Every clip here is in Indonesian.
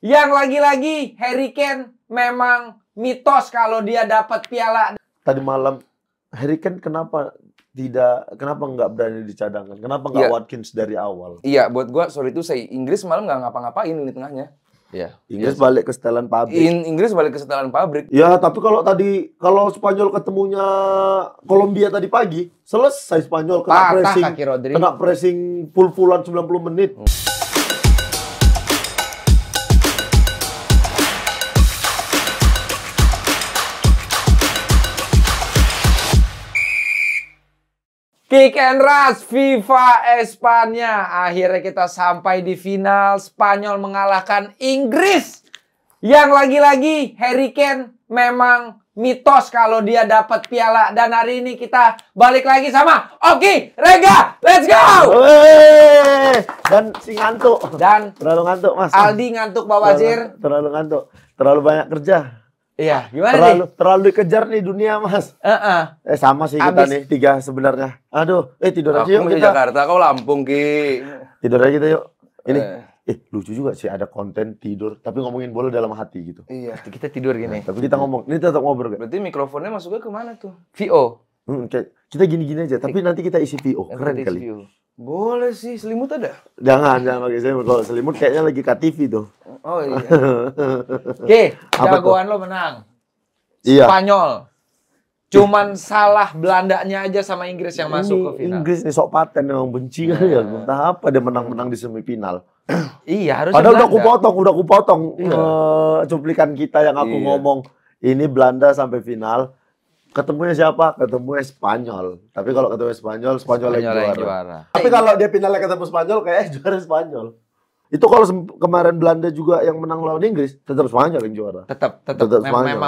Yang lagi-lagi Harry Kane memang mitos kalau dia dapat piala. Tadi malam Harry Kane kenapa nggak berani dicadangkan? Kenapa nggak Watkins dari awal? Iya, buat gua sorry itu saya Inggris malam nggak ngapa-ngapain di tengahnya. Iya. Inggris balik ke setelan pabrik. Inggris balik ke setelan pabrik. Ya, tapi kalau Spanyol ketemunya Kolombia tadi pagi, selesai Spanyol kena pressing full-fullan 90 menit. Kick and Rush FIFA Espanya. Akhirnya kita sampai di final. Spanyol mengalahkan Inggris. Yang lagi-lagi Harry Kane memang mitos kalau dia dapat piala. Dan hari ini kita balik lagi sama Oki Rega. Let's go! Dan si ngantuk. Dan terlalu ngantuk, Mas. Aldi ngantuk, Pak Wazir. Terlalu ngantuk. Terlalu banyak kerja. Iya, gimana nih? Terlalu dikejar nih dunia, Mas. Sama sih kita nih, 3 sebenarnya. Aduh, tidur aja yuk kita. Jakarta, kau Lampung, Ki. Tidur aja kita yuk. Ini, lucu juga sih ada konten tidur, tapi ngomongin bola dalam hati gitu. Iya, kita tidur gini. Tapi kita ngomong, ini tetap ngobrol. Berarti mikrofonnya masuknya kemana tuh? VO. Kita gini-gini aja, tapi nanti kita isi VO. Keren kali. Boleh sih, selimut ada? Jangan pakai selimut. Kalau selimut kayaknya lagi KTV tuh. Oh iya. Oke, jagoan lo menang. Iya. Spanyol. Cuman salah Belandanya aja sama Inggris yang masuk ke final. Inggris nih sok paten memang benci kan ya. Entah apa dia menang-menang di semifinal. Iya, harusnya padahal Belanda. udah kupotong cuplikan kita yang aku ngomong. Ini Belanda sampai final. Ketemunya siapa? Ketemu Spanyol. Tapi kalau ketemu Spanyol yang juara. Tapi kalau dia finalnya ketemu Spanyol, kayak juara Spanyol. Itu kalau kemarin Belanda juga yang menang lawan Inggris, tetap Spanyol yang juara. Tetap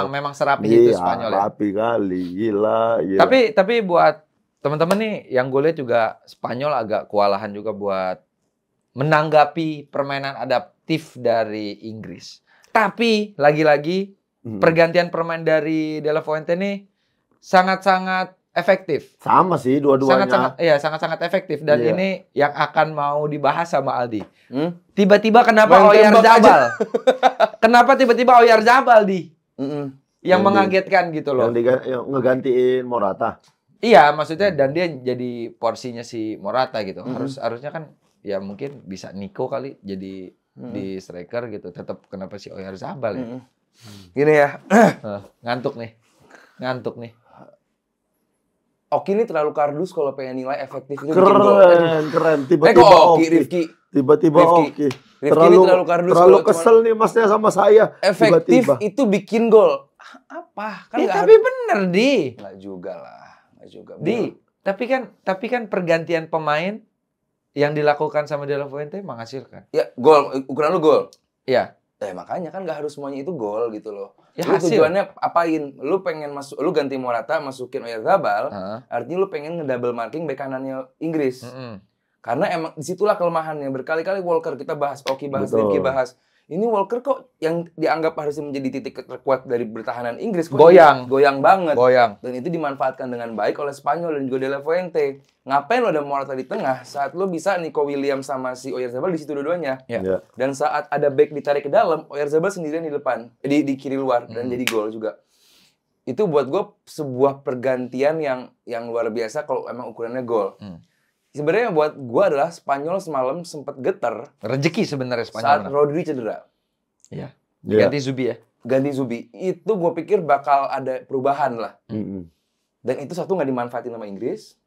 memang serapi itu Spanyol ya. Rapi kali, gila. Tapi buat teman-teman nih, yang gue lihat juga Spanyol agak kewalahan juga buat menanggapi permainan adaptif dari Inggris. Tapi lagi-lagi pergantian permain dari De La Fuente nih sangat-sangat efektif. Sama sih dua-duanya. Sangat-sangat efektif. Dan ini yang akan mau dibahas sama Aldi. Tiba-tiba kenapa Oyarzabal? Kenapa tiba-tiba Oyarzabal yang mengagetkan gitu loh. Yang ngegantiin Morata. Iya, maksudnya dan dia jadi porsinya si Morata gitu. Harusnya kan ya mungkin bisa Nico kali jadi di striker gitu. Tetap kenapa si Oyarzabal ya? Gini ya. Ngantuk nih. Oki ini terlalu kardus kalau pengen nilai efektif itu keren. Tiba-tiba Oki. Terlalu kesel nih masnya sama saya. Efektif itu bikin gol. Apa? Kan tapi bener Nggak juga lah. Tapi kan pergantian pemain yang dilakukan sama De La Fuente menghasilkan. Ya, gol. Ukuran lu gol. Iya. Makanya kan nggak harus semuanya itu gol gitu loh. Ya, tujuannya apain? Lu pengen lu ganti Morata, masukin Oyarzabal, artinya lu pengen ngedouble marking bek kanannya Inggris. Karena emang disitulah kelemahannya. Berkali-kali Walker kita bahas, Oki bahas, Rifki bahas. Ini Walker kok yang dianggap harusnya menjadi titik terkuat dari bertahanan Inggris. Goyang banget. Dan itu dimanfaatkan dengan baik oleh Spanyol dan juga De La Fuente. Ngapain lo ada Morata di tengah saat lo bisa Nico Williams sama si Oyarzabal di situ dua-duanya. Dan saat ada back ditarik ke dalam, Oyarzabal sendirian di depan, di kiri luar dan jadi gol juga. Itu buat gue sebuah pergantian yang luar biasa kalau emang ukurannya gol. Sebenarnya buat gue adalah Spanyol semalam sempat getar. Rezeki sebenarnya Spanyol. Saat Rodri cedera. Iya. Ganti Zubi ya. Ganti Zubi. Itu gue pikir bakal ada perubahan lah. Dan itu satu nggak dimanfaatin sama Inggris.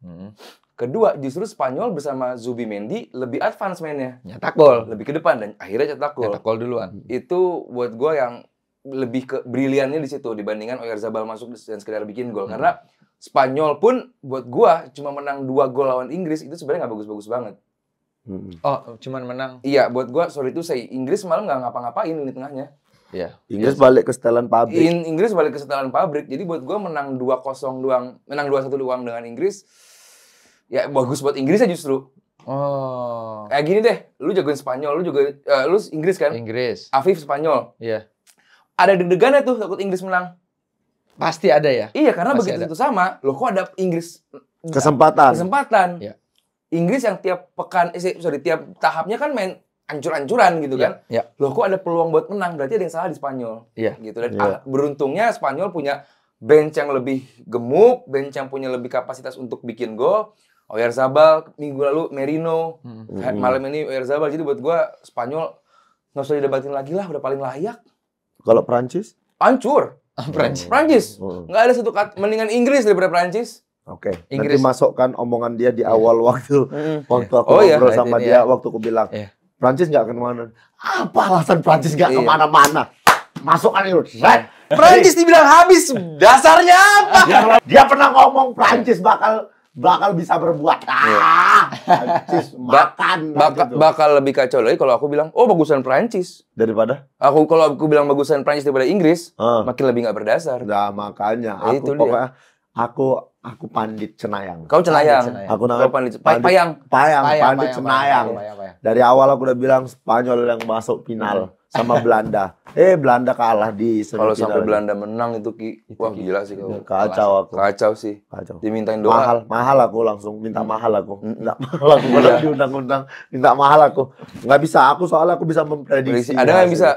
Kedua, justru Spanyol bersama Zubimendi lebih advance mainnya. Nyetak gol. Lebih ke depan dan akhirnya cetak gol. Nyetak gol duluan. Itu buat gue yang lebih ke briliannya di situ dibandingkan Oyarzabal masuk dan sekedar bikin gol. Karena Spanyol pun buat gua cuma menang 2 gol lawan Inggris itu sebenarnya nggak bagus-bagus banget. Oh, cuman menang. Iya, buat gua sorry itu saya Inggris malam nggak ngapa-ngapain di tengahnya. Iya. Inggris balik ke setelan pabrik. Inggris balik ke setelan pabrik. Jadi buat gua menang 2-0 doang, menang 2-1 doang dengan Inggris. Ya bagus buat Inggris justru. Oh. Kayak gini deh, lu jagoin Spanyol, lu juga lu Inggris kan? Inggris. Afif Spanyol. Iya. Ada deg-degannya tuh takut Inggris menang. Pasti ada ya? Iya, karena begitu itu sama, loh kok ada Inggris kesempatan. Kesempatan. Ya. Inggris yang tiap pekan, tiap tahapnya kan main ancur-ancuran gitu kan. Iya. Loh kok ada peluang buat menang, berarti ada yang salah di Spanyol. Iya. Gitu. Dan Iya. beruntungnya Spanyol punya bench yang lebih gemuk, bench yang punya lebih kapasitas untuk bikin gol. Oyarzabal minggu lalu Merino, malam ini Oyarzabal. Jadi buat gua Spanyol nggak usah didebatin lagi lah, udah paling layak. Kalau Prancis? Hancur. Prancis. Hmm. Nggak ada satu kata, mendingan Inggris daripada Prancis. Oke. Inggris. Nanti masukkan omongan dia di awal waktu aku Oh, iya. ngobrol sama Ini dia ya. waktu aku bilang Iya. Prancis nggak kemana. Apa alasan Prancis nggak Iya. kemana-mana? Masukkan itu. Prancis dibilang habis, dasarnya apa? Dia pernah ngomong Prancis bakal bisa berbuat. Prancis makan. gitu. Bakal lebih kacau lagi kalau aku bilang, oh bagusan Prancis. Daripada? Kalau aku bilang bagusan Prancis daripada Inggris, Ah. makin lebih nggak berdasar. Nah, makanya Ya, itu aku dia. pokoknya aku pandit Cenayang. Kau cenayang. Cenayang. Aku namanya Kau payang. pandit Cenayang. Payang. Dari awal aku udah bilang Spanyol yang masuk final sama Belanda. Belanda kalah di Kalau semifinal. sampai Belanda menang itu wah gila sih kau. Kacau aku. Kacau sih. Kacau. Dimintain doa. Mahal aku langsung minta mahal aku. Minta mahal aku kalau diundang-undang minta mahal aku. Nggak bisa aku soalnya aku bisa memprediksi. Ada nggak yang bisa?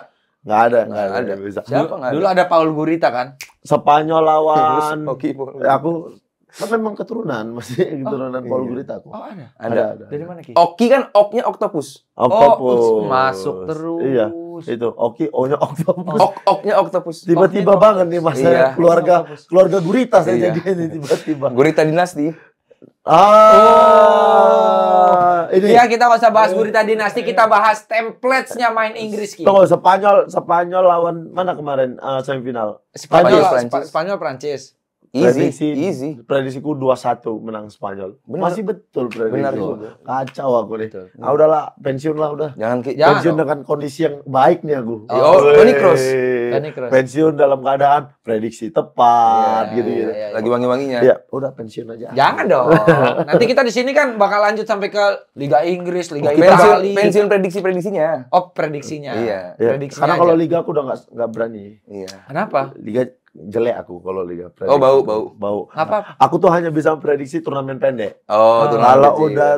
Nggak ada ada. yang bisa. Siapa nggak ada? Dulu ada Paul Gurita kan? Spanyol lawan. Oke, Aku kan memang keturunan masih keturunan Paul Gurita aku. Oh ada. ada. Dari mana Ki? Oki kan oknya octopus. Octopus. Masuk terus. Iya. Itu Oki, O-nya Octopus. Oknya octopus. Tiba-tiba banget nih mas, Iya. keluarga gurita saya Iya. jadi ini tiba-tiba. Gurita dinasti. Ini. Iya, kita nggak usah bahas Gurita Dinasti, kita bahas templates-nya main Inggris Ki. Tunggu, Spanyol lawan mana kemarin semifinal? Spanyol, Spanyol Prancis. Easy. Prediksiku 2-1 menang Spanyol. Benar. Masih betul prediksi. Benar juga. Kacau aku nih. Betul. Udahlah, pensiun lah udah. Jangan Ki. Jangan Pensiun dong. dengan kondisi yang baik nih aku. Toni Kroos. Toni Kroos. Pensiun dalam keadaan prediksi tepat Iya, gitu-gitu. iya, iya. Lagi wangi-wanginya. Iya, udah pensiun aja. Jangan dong. Nanti kita di sini kan bakal lanjut sampai ke Liga Inggris, Liga Pensiun, Italia. pensiun prediksinya. Oh, prediksinya. Iya. Iya, Prediksinya karena kalau aja. liga aku udah nggak berani. Iya. Kenapa? Liga jelek aku kalau liga. Oh, bau. Bau. Apa? Aku tuh hanya bisa memprediksi turnamen pendek. Oh, turnamen Kalau kecil. udah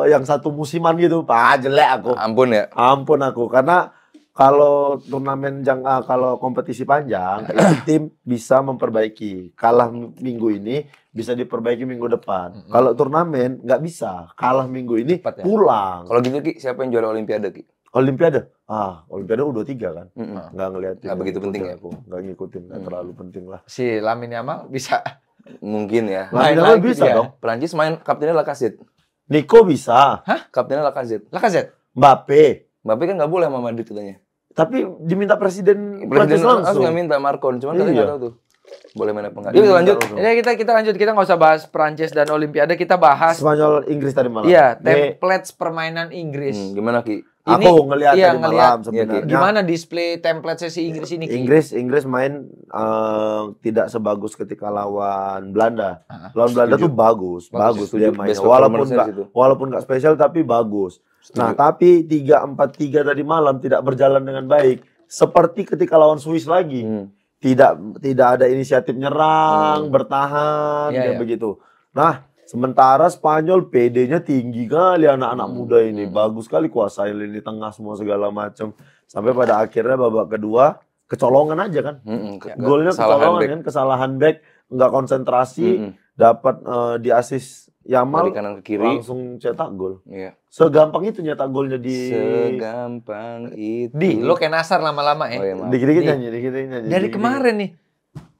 yang satu musiman gitu, jelek aku. Ampun ya. Ampun aku, karena kalau turnamen kalau kompetisi panjang, itu tim bisa memperbaiki. Kalah minggu ini bisa diperbaiki minggu depan. Kalau turnamen nggak bisa, kalah minggu ini Cepat ya? pulang. Kalau gitu Ki, siapa yang juara Olimpiade Ki? Olimpiade, Olimpiade U23 kan, nggak ngeliatin. Nggak begitu penting ya? aku, nggak ngikutin, nggak terlalu penting lah. Si Lamine Yamal bisa. Mungkin ya. Main lagi bisa dia. dong. Perancis main kaptennya Lacazette. Nico bisa, Kaptennya Lacazette. Lacazette. Mbappe, Mbappe kan nggak boleh sama Madrid katanya. tapi diminta presiden Prancis Presiden langsung. nggak minta Marcon, cuman katanya Iya. nggak tahu tuh. Boleh main apa enggak? Yuk lanjut. Ini kita lanjut, kita nggak usah bahas Prancis dan Olimpiade, kita bahas Spanyol Inggris tadi malam. iya, Nih, templates permainan Inggris. Gimana Ki? Ini- aku ngelihat iya, tadi ngelihat. malam sebenarnya. Gimana display template si Inggris ini Ki? Inggris main tidak sebagus ketika lawan Belanda. Ah, Lawan Belanda tuh bagus dia setuju. mainnya. Best performance-nya di situ. Walaupun nggak spesial tapi bagus. Setuju. Nah, tapi 3-4-3 tadi malam tidak berjalan dengan baik. Seperti ketika lawan Swiss lagi. Tidak ada inisiatif nyerang, bertahan, Iya, kayak iya. begitu. Nah, sementara Spanyol PD-nya tinggi kali anak-anak muda ini. Bagus sekali kuasain lini tengah semua segala macam. Sampai pada akhirnya babak kedua kecolongan aja kan. Golnya kecolongan kan, kesalahan back, nggak konsentrasi, dapat di assist Yamal Dari kanan ke kiri. langsung cetak gol. Iya. Segampang itu nyetak golnya di Segampang itu. Lo kayak Nasar lama-lama ya. Oh, iya, maaf. dikit-dikit Di- nyanyi, dikit-dikit nyanyi. Dari dikit-dikit. kemarin nih.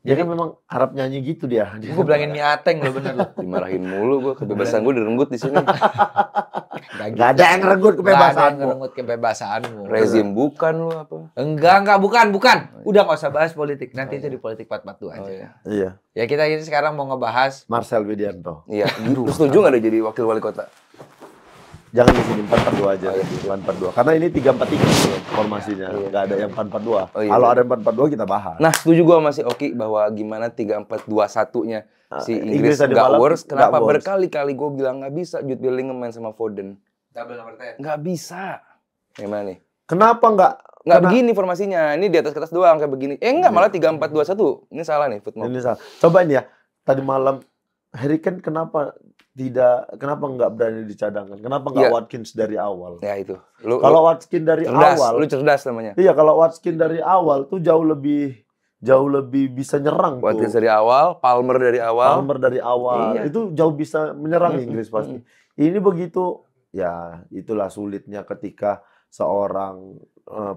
Dia kan memang harap nyanyi gitu dia. Gue bilangin mie ateng lo bener lo. Dimarahin mulu gua, kebebasan gua direnggut di sini. Gak ada yang renggut kebebasanmu. Ngerenggut kebebasanmu. Rezim bukan lu apa? Enggak, bukan. Udah nggak usah bahas politik. Nanti itu di politik 442 aja. Oh iya. Iya, Ya kita ini sekarang mau ngebahas Marcel Widianto. Iya, lu setuju nggak dia jadi wakil wali kota? Jangan di sini 442 aja. 442. Karena ini 343 formasinya. Iya. Gak ada yang 442. Oh, iya. Kalau ada yang 442 kita bahas. Nah, setuju gua sama si Oki bahwa gimana 3-4-2-1-nya si Inggris Inggris tadi nggak malam worse. nggak Kenapa worse. berkali-kali gue bilang nggak bisa Jude Bellingham main sama Foden? double nomor 10. Nggak bisa. Gimana nih? Kenapa nggak? Nggak begini formasinya. Ini di atas kertas doang kayak begini. Enggak, malah 3-4-2-1. Ini salah nih football. Ini salah. Coba ini ya. Tadi malam Harry Kane kenapa kenapa nggak berani dicadangkan? Kenapa nggak Watkins dari awal? Ya itu. Kalau Watkins dari awal, lu cerdas namanya. Iya, kalau Watkins dari awal tuh jauh lebih bisa nyerang tuh. Watkins dari awal, Palmer dari awal. Iya. Itu jauh bisa menyerang Inggris pasti. Ini begitu, ya itulah sulitnya ketika seorang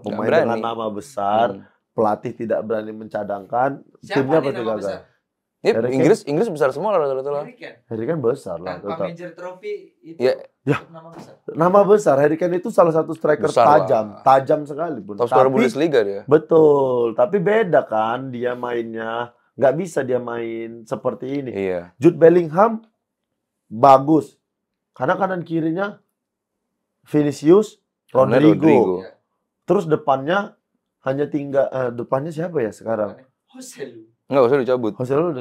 pemain dengan nama besar, pelatih tidak berani mencadangkan, timnya pasti gagal. Inggris besar semua rata-rata. Harry Kane besar lah. Tanpa major trophy itu nama besar. Nama besar. Harry Kane itu salah satu striker tajam sekali pun. Top scorer Bundesliga dia. Betul, tapi beda kan dia mainnya. Nggak bisa dia main seperti ini. Iya. Jude Bellingham bagus. Karena kanan kirinya Vinicius, Rodrigo. Terus depannya hanya tinggal depannya siapa ya sekarang? Nggak usah dicabut.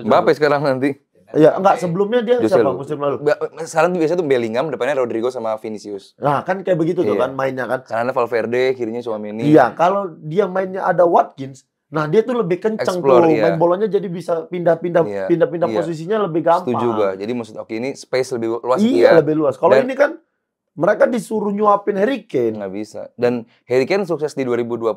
Mbappe sekarang nanti. Iya, enggak sebelumnya dia siapa musim lalu? Sekarang tuh biasanya tuh Bellingham, depannya Rodrigo sama Vinicius. Nah, kan kayak begitu tuh kan mainnya kan. Karena Valverde, kirinya Tchouaméni. Iya, kalau dia mainnya ada Watkins, nah dia tuh lebih kenceng tuh. Main bolanya jadi bisa pindah-pindah posisinya lebih gampang. Setuju gua. Jadi maksud ini space lebih luas. Iya, lebih luas. Kalau ini kan mereka disuruh nyuapin Harry Kane. Nggak bisa. Dan Harry Kane sukses di 2021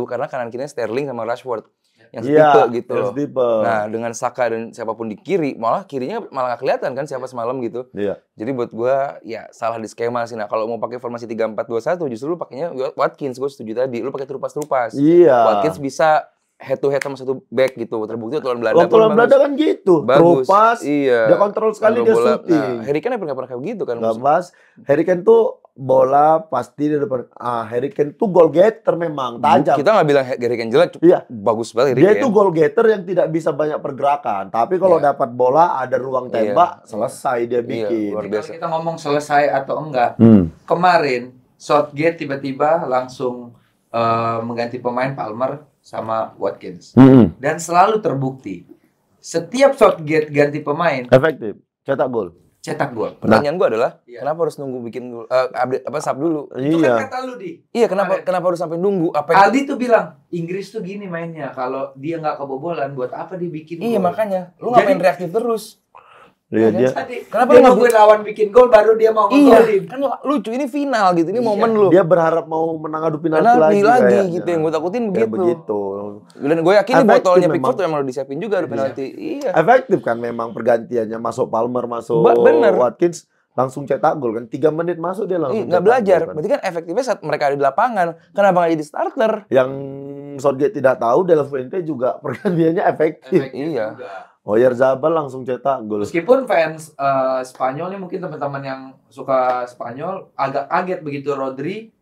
karena kanan kirinya Sterling sama Rashford. Yang tipe gitu loh. Nah, dengan Saka dan siapapun di kiri, kirinya malah nggak kelihatan kan siapa semalam gitu. Iya. Jadi buat gua ya salah di skema sih. Nah, kalau mau pakai formasi 3-4-2-1 justru lu pakainya Watkins, gua setuju tadi. Lu pakai terupas-terupas. Iya. Watkins bisa head to head sama satu back gitu. Terbukti lawan Belanda. Waktu lawan Belanda kan gitu. Bagus. Terupas, iya. dia kontrol sekali, dia shooting. Nah, Harry Kane nggak pernah kayak gitu kan. Harry Kane tuh bola pasti di depan. Harry Kane tuh goal getter memang, tajam. Kita nggak bilang Harry Kane jelek, bagus banget Harry Kane. Dia tuh goal getter yang tidak bisa banyak pergerakan. Tapi kalau dapat bola, ada ruang tembak, selesai dia bikin. Luar biasa. Kalau kita ngomong selesai atau enggak, kemarin Southgate tiba-tiba langsung mengganti pemain Palmer sama Watkins. Dan selalu terbukti, setiap Southgate ganti pemain efektif, cetak gol. Pertanyaan gue adalah kenapa harus nunggu bikin update sub dulu? Itu kan kata lu di. Iya, kenapa harus sampai nunggu? Aldi tuh bilang Inggris tuh gini mainnya, kalau dia nggak kebobolan buat apa dibikin? Iya, makanya lu ngapain reaktif terus? Iya, dia. Kenapa lu nungguin lawan bikin gol baru dia mau ngegolin? Kan lucu, ini final gitu, ini momen lu. Dia berharap mau menangadu penalti lagi gitu, yang gue takutin begitu. Dan gue efektif yakin botolnya Pickford tuh emang udah disiapin juga ada penalti. Iya. Efektif kan memang pergantiannya, masuk Palmer, masuk Watkins, langsung cetak gol kan. 3 menit masuk dia langsung. Nggak belajar. Berarti kan efektifnya saat mereka ada di lapangan. Kenapa nggak jadi starter? Yang Southgate tidak tahu, De La Fuente juga pergantiannya efektif. Iya. Oyarzabal langsung cetak gol. Meskipun fans Spanyol nih, mungkin teman-teman yang suka Spanyol agak kaget begitu Rodri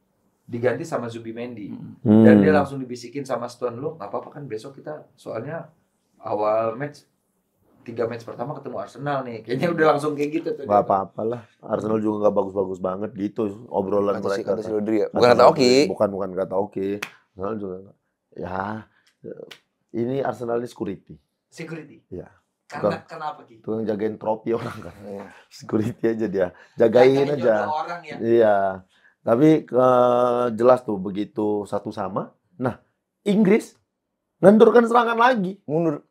diganti sama Zubimendi. Dan dia langsung dibisikin sama Stone, lu nggak apa-apa kan besok kita soalnya awal match 3 match pertama ketemu Arsenal nih. Kayaknya udah langsung kayak gitu tuh. Gak apa-apa lah. Arsenal juga nggak bagus-bagus banget gitu obrolan mereka. Kata si Rodri ya. Bukan kata Oki. Bukan kata Oki. Arsenal juga ya. Ini Arsenal ini security. Iya. Karena kenapa gitu? Tukang jagain trofi orang kan. Security aja dia. Jagain aja. Orang ya. Iya. Tapi jelas tuh begitu 1-1. Nah, Inggris ngendurkan serangan lagi. Mundur.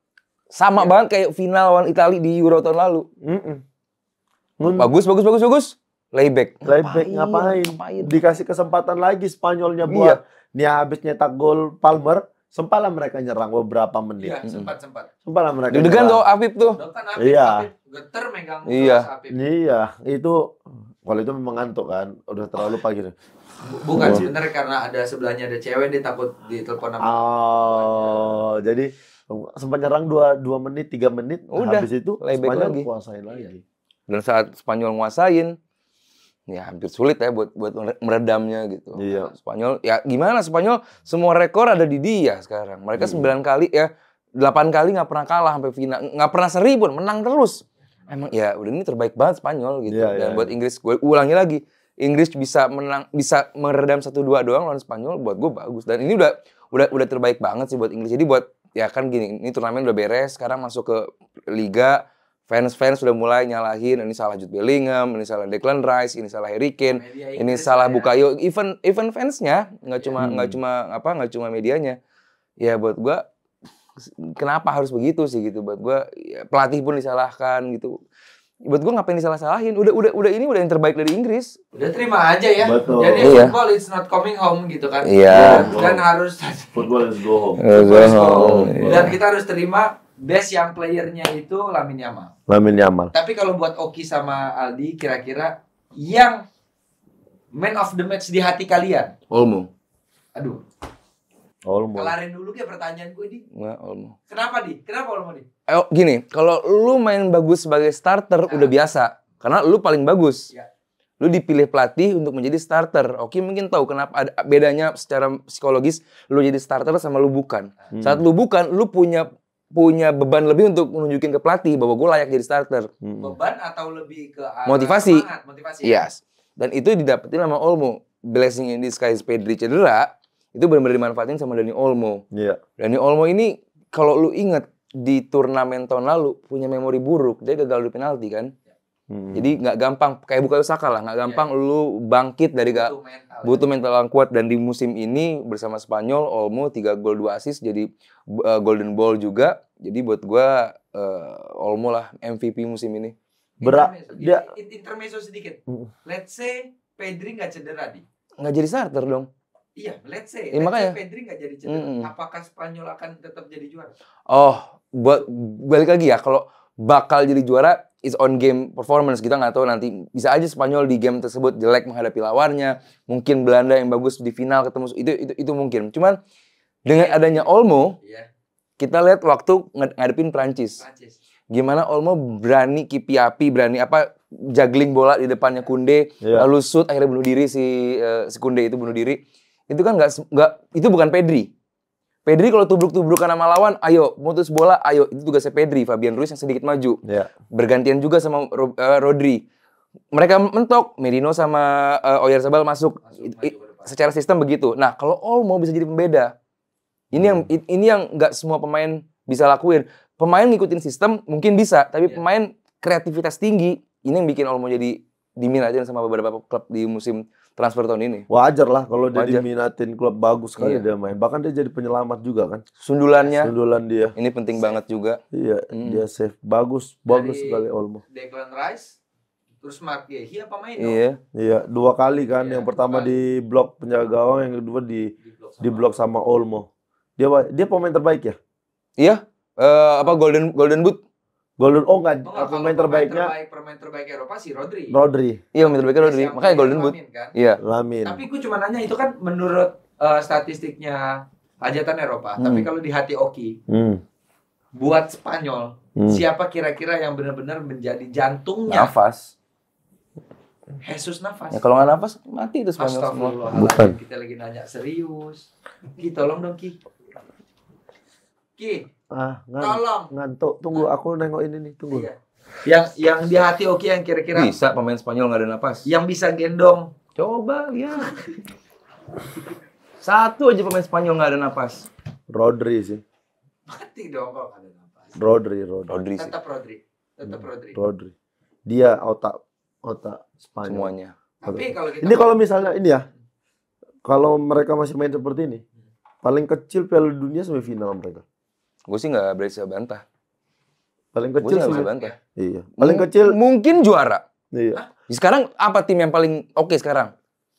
Sama banget kayak final lawan Italia di Euro tahun lalu. Bagus. Layback ngapain? Dikasih kesempatan lagi Spanyolnya buat. Dia habis nyetak gol Palmer. Sempatlah mereka nyerang beberapa menit. Iya, sempat. Sempatlah mereka. Deg-degan tuh Afif tuh. Iya. Geter megang Afif. Iya, itu kalau itu memang ngantuk kan, udah terlalu pagi. Bukan sebenarnya karena ada sebelahnya ada cewek, dia takut ditelepon sama. Jadi sempat nyerang 2 menit, 3 menit, udah habis itu Spanyol kuasain lagi. Dan saat Spanyol nguasain, ya hampir sulit ya buat meredamnya gitu. Iya. Spanyol ya gimana, Spanyol semua rekor ada di dia sekarang. Mereka 9 kali 8 kali nggak pernah kalah sampai final, nggak pernah seri pun, menang terus. Emang ya udah ini terbaik banget Spanyol gitu. Dan buat Inggris, gue ulangi lagi, Inggris bisa meredam 1-2 doang lawan Spanyol, buat gue bagus. Dan ini udah terbaik banget sih buat Inggris. Jadi buat ya kan gini, ini turnamen udah beres, sekarang masuk ke liga. Fans sudah mulai nyalahin, ini salah Jude Bellingham, ini salah Declan Rice, ini salah Harry Kane, ini salah Bukayo. Even fansnya, nggak cuma medianya. Ya buat gua, kenapa harus begitu sih gitu? Buat gua ya, pelatih pun disalahkan gitu. Buat gue ngapain disalah-salahin? Udah ini udah yang terbaik dari Inggris. Udah terima aja ya. Betul. Jadi Iya. football is not coming home gitu kan. Iya. Dan harus Football is go home. dan kita harus terima best yang playernya itu Lamine Yamal. Lamine Yamal. Tapi kalau buat Oki sama Aldi, kira-kira yang man of the match di hati kalian? Olmo. Aduh, Olmo. kelarin dulu kayak pertanyaan gue di. Nggak, Olmo. Kenapa di? Kenapa Olmo di? Gini, kalau lu main bagus sebagai starter udah biasa, karena lu paling bagus. Ya. Lu dipilih pelatih untuk menjadi starter. Oke, mungkin tahu kenapa ada bedanya secara psikologis lu jadi starter sama lu bukan. Saat lu bukan, lu punya beban lebih untuk menunjukin ke pelatih bahwa gue layak jadi starter. Beban atau lebih ke arah Motivasi. semangat, motivasi. Yes. Dan itu didapetin sama Olmo. Blessing in disguise, Pedri cedera, itu benar-benar dimanfaatin sama Dani Olmo. Iya. Dani Olmo ini kalau lu inget di turnamen tahun lalu punya memori buruk, dia gagal di penalti kan. Jadi nggak gampang, kayak Bukayo Saka lah, nggak gampang lu bangkit dari butuh mental yang kuat. Dan di musim ini bersama Spanyol, Olmo 3 gol 2 assist jadi Golden Ball juga. Jadi buat gua Olmo lah MVP musim ini. Intermezzo sedikit. Let's say Pedri nggak cedera di. Nggak jadi starter dong. Iya, let's say Makanya. Pedri nggak jadi cedera. Apakah Spanyol akan tetap jadi juara? Oh, balik lagi ya, kalau bakal jadi juara is on game performance. Kita nggak tahu nanti, bisa aja Spanyol di game tersebut jelek menghadapi lawannya, mungkin Belanda yang bagus di final ketemu, itu mungkin. Cuman dengan adanya Olmo, kita lihat waktu ngadepin Prancis. Gimana Olmo berani kipi api, berani juggling bola di depannya Koundé, lalu shoot akhirnya bunuh diri si Koundé itu bunuh diri. Itu kan nggak itu bukan Pedri. Pedri kalau tubruk-tubrukan sama lawan, ayo mutus bola, ayo, itu tugasnya Pedri. Fabian Ruiz yang sedikit maju. Bergantian juga sama Rodri. Mereka mentok, Merino sama Oyarzabal masuk. Secara sistem begitu. Nah, kalau Olmo bisa jadi pembeda. Ini yang nggak semua pemain bisa lakuin. Pemain ngikutin sistem mungkin bisa, tapi pemain kreativitas tinggi, ini yang bikin Olmo jadi diminatin sama beberapa klub di musim transfer tahun ini. Wajar lah kalau dia diminatin klub bagus sekali dia main. Bahkan dia jadi penyelamat juga kan. Sundulan dia. Ini penting banget juga. Iya, dia save bagus sekali Olmo. Declan Rice, terus Mark Guehi apa main? Iya, 2 kali kan. Yang pertama di blok penjaga gawang, yang kedua di blok sama Olmo. Dia pemain terbaik ya? Iya. Golden Boot. Pemain terbaiknya. Pemain terbaik Eropa sih Rodri. Iya, pemain terbaiknya Rodri. Makanya Golden Boot. Kan? Iya. Lamine. Tapi gue cuma nanya itu kan menurut statistiknya hajatan Eropa. Tapi kalau di hati Oki, buat Spanyol, siapa kira-kira yang benar-benar menjadi jantungnya? Nafas. Jesus Navas. Ya kalau nggak nafas mati itu Spanyol semua. Bukan. Kita lagi nanya serius. Ki, tolong dong Ki. Tolong. Ngantuk. Tunggu, aku nengok ini nih. Tunggu. Iya. Yang di hati Oki yang kira-kira bisa pemain Spanyol nggak ada napas. Yang bisa gendong. Coba lihat. Satu aja pemain Spanyol nggak ada napas. Rodri sih. Mati dong kalau nggak ada napas. Rodri sih. Tetap Rodri. Dia otak Spanyol. Semuanya. Tapi kalau kita kalau misalnya ini ya, kalau mereka masih main seperti ini, paling kecil Piala Dunia semifinal mereka. Gue sih nggak berani bantah. Paling kecil nggak bisa bantah. Iya. Paling kecil mungkin juara. Iya. Sekarang apa tim yang paling oke sekarang?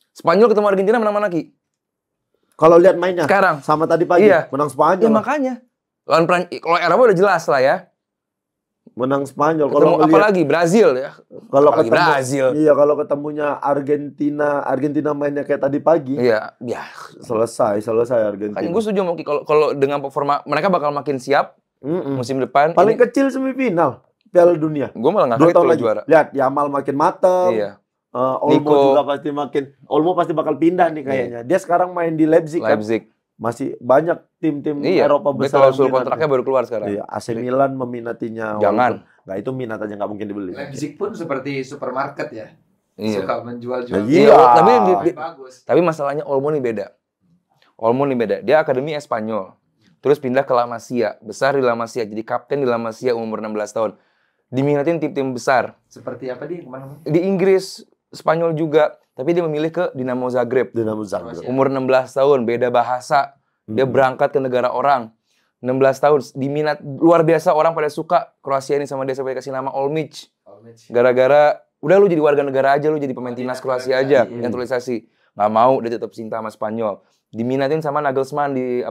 Spanyol ketemu Argentina menang mana Ki? Kalau lihat mainnya sekarang sama tadi pagi menang Spanyol. Ya makanya. Lawan kalau Eropa udah jelas lah ya. Menang Spanyol. Kalau apalagi Brazil ya. Kalau ketemu Brazil. Iya, kalau ketemunya Argentina mainnya kayak tadi pagi. Iya, ya selesai Argentina. Kan gue setuju sama Ki, kalau dengan performa mereka bakal makin siap musim depan. Paling kecil semifinal Piala Dunia. Gue malah nggak kaget kalau juara. Lihat, Yamal makin mateng. Iya. Olmo juga Olmo pasti bakal pindah nih kayaknya. Dia sekarang main di Leipzig. Kan? Masih banyak tim-tim Eropa besar. Klausul kontraknya baru keluar sekarang. Iya, AC Milan meminatinya. Jangan. Nah, itu minat aja nggak mungkin dibeli. Leipzig pun seperti supermarket ya. Iya. Suka menjual-jual. Iya. Tapi masalahnya Olmo nih beda. Dia akademi Espanyol. Terus pindah ke La Masia. Besar di La Masia. Jadi kapten di La Masia umur 16 tahun. Diminatin tim-tim besar. Seperti apa dia kemana-mana? Di Inggris, Spanyol juga. Tapi dia memilih ke Dinamo Zagreb. Umur 16 tahun, beda bahasa. Dia berangkat ke negara orang. 16 tahun, diminat luar biasa, orang pada suka Kroasia ini sama dia sampai kasih nama Olmic. Gara-gara udah lu jadi warga negara aja, lu jadi pemain timnas Kroasia aja, naturalisasi. Nggak mau, dia tetap cinta sama Spanyol. Diminatin sama Nagelsmann di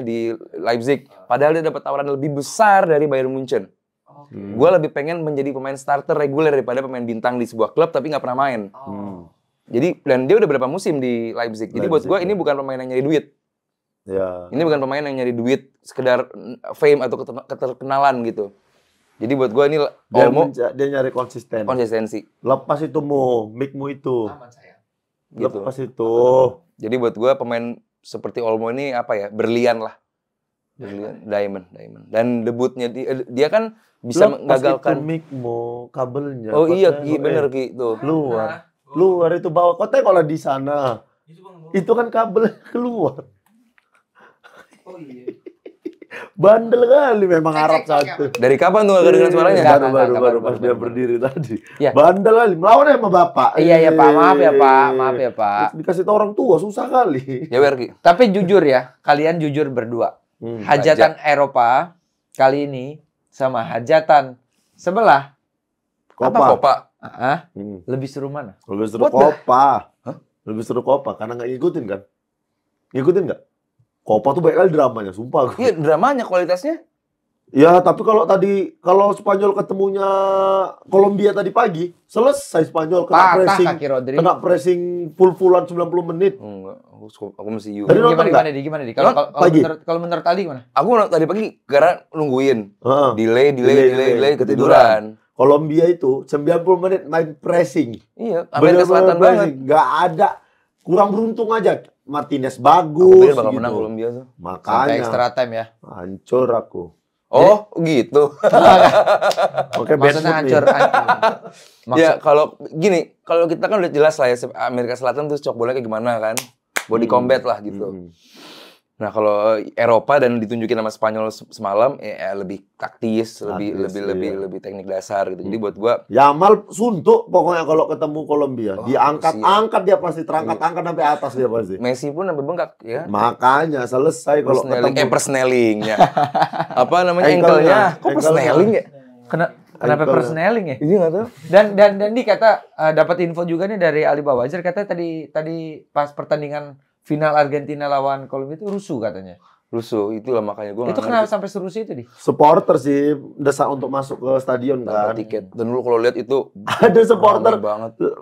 di Leipzig. Padahal dia dapat tawaran lebih besar dari Bayern Munchen. Gue lebih pengen menjadi pemain starter reguler daripada pemain bintang di sebuah klub tapi nggak pernah main. Jadi dan dia udah berapa musim di Leipzig. Jadi buat gue ini bukan pemain yang nyari duit. Ya. Ini bukan pemain yang nyari duit sekedar fame atau keterkenalan gitu. Jadi buat gue ini Olmo dia nyari konsistensi. Lepas itu mic-mu itu. Gitu. Lepas itu. Jadi buat gue pemain seperti Olmo ini berlian lah. Berlian, diamond. Dan debutnya dia kan bisa menggagalkan mic-mu, kabelnya. Oh iya, Ki, bener Ki tuh. Luar itu bawah. Kau tengok di sana. Itu kan kabel keluar. Oh iya. Bandel kali memang Arab satu. Dari kapan tuh gak kedengeran suaranya? Baru pas dia berdiri tadi. Ya. Bandel kali, melawan sama bapak. Iya Pak, maaf ya Pak. Dikasih tau orang tua susah kali. Ya Berki. Tapi jujur ya, kalian jujur berdua. Hajatan Eropa kali ini sama hajatan sebelah Copa. Lebih seru mana? Lebih seru Copa. Lebih seru Copa karena nggak ngikutin kan? Ngikutin nggak? Copa tuh banyak kali dramanya, sumpah. Iya, dramanya kualitasnya. Ya, tapi kalau Spanyol ketemunya Kolombia tadi pagi, selesai Spanyol kena pressing full-fullan 90 menit. Enggak, aku mesti you. Gimana di? Kalau menurut Aldi gimana? Aku tadi pagi karena nungguin. Delay ketiduran. Kolombia itu 90 menit main pressing. Iya, Amerika Selatan banget. Enggak ada. Kurang beruntung aja. Martinez bagus. Aku bakal menang Kolombia tuh. Makanya. Sampai extra time ya. Hancur aku. Oh, gitu. Oke, maksudnya hancur. Ya, kalau kita kan udah jelas lah ya Amerika Selatan tuh sepak bola kayak gimana kan. Body combat lah gitu. Nah, kalau Eropa dan ditunjukin sama Spanyol semalam lebih taktis, lebih teknik dasar gitu. Jadi buat gua Yamal suntuk pokoknya kalau ketemu Kolombia. Diangkat dia pasti terangkat-angkat sampai atas dia pasti. Messi pun sampai bengkak ya. Makanya selesai kalau ketemu persnelingnya. Apa namanya ankle-nya? Kok persneling ya? Kenapa persneling ya? Ini enggak tahu. Dan di kata dapat info juga nih dari Ali Bawajar katanya tadi pas pertandingan final Argentina lawan Kolombia itu rusuh katanya. Rusuh, itulah makanya gue. Itu kenapa sampai serusuh itu di? Supporter sih desak untuk masuk ke stadion kan. Tiket. Dan lu kalau lihat itu ada supporter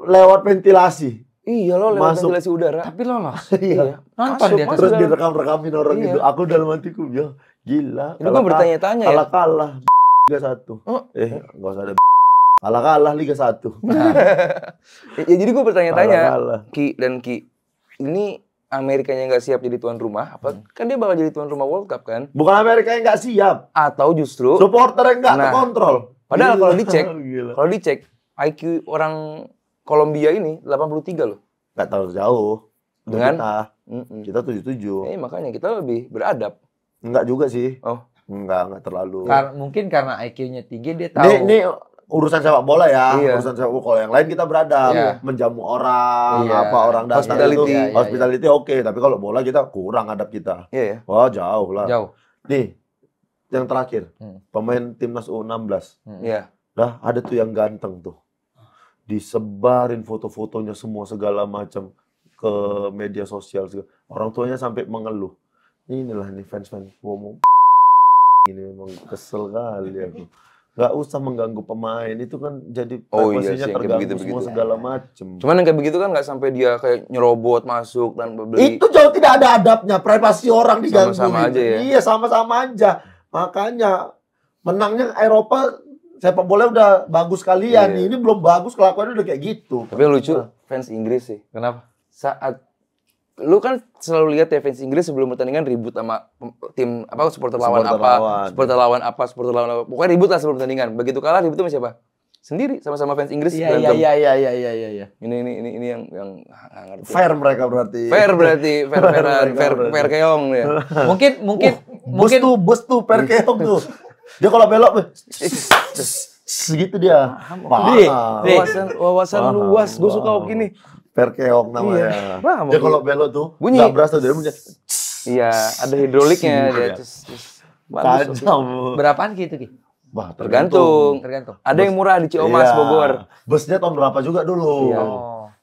lewat ventilasi. Iya loh, lewat ventilasi udara. Tapi lolos. Iya. Nonton dia terus direkam-rekamin orang itu. Aku dalam hatiku ya gila. Itu kan bertanya-tanya ya. Kalah Liga 1. Enggak usah ada kalah Liga 1. Ya jadi gue bertanya-tanya Ki, ini Amerikanya nggak siap jadi tuan rumah, kan dia bakal jadi tuan rumah World Cup kan? Bukan Amerika yang nggak siap, atau justru supporter yang nggak terkontrol. Padahal kalau dicek IQ orang Kolombia ini 83 loh. Nggak terlalu jauh dengan kita 77. Makanya kita lebih beradab. Enggak juga sih. Oh, enggak terlalu. Mungkin karena IQ-nya tinggi dia tahu. Ini urusan sepak bola ya, urusan sepak bola. Kalau yang lain kita beradab, menjamu orang, orang datang itu, hospitality oke. Tapi kalau bola kita kurang adab kita. Iya. Wah jauh lah. Jauh. Nih, yang terakhir, pemain timnas U16. Iya. Dah ada tuh yang ganteng tuh, disebarin foto-fotonya semua segala macam ke media sosial. Orang tuanya sampai mengeluh. Inilah nih fans-fans ngomong. Ini memang kesel kali aku. Gak usah mengganggu pemain, itu kan jadi privasinya terganggu semua segala macem. Cuman yang kayak begitu kan gak sampai dia kayak nyerobot masuk dan beli. Itu jauh tidak ada adabnya, privasi orang diganggu. Sama-sama aja ya? Iya, sama-sama aja. Makanya menangnya Eropa sepak bola udah bagus kalian nih. Ini belum bagus, kelakuannya udah kayak gitu. Tapi yang lucu, fans Inggris sih. Kenapa? Saat lu kan selalu lihat ya fans Inggris sebelum pertandingan ribut sama tim supporter lawan apa. Pokoknya ribut lah sebelum pertandingan. Begitu kalah ribut sama siapa? Sendiri sama fans Inggris berantem. Iya. Ini yang ngerti. Fair mereka berarti. Fair keong ya. Mungkin bos tuh fair keong tuh. Dia kalau belok segitu dia. Wawasan luas. Gue suka gini. Perkeong namanya. Dia kalau belok tuh nggak berasa dia punya. Iya, ada hidroliknya dia. Kacau. Berapaan gitu Ki? Wah, Tergantung. Ada yang murah di Ciamas, Bogor. Busnya tahun berapa juga dulu. Iya.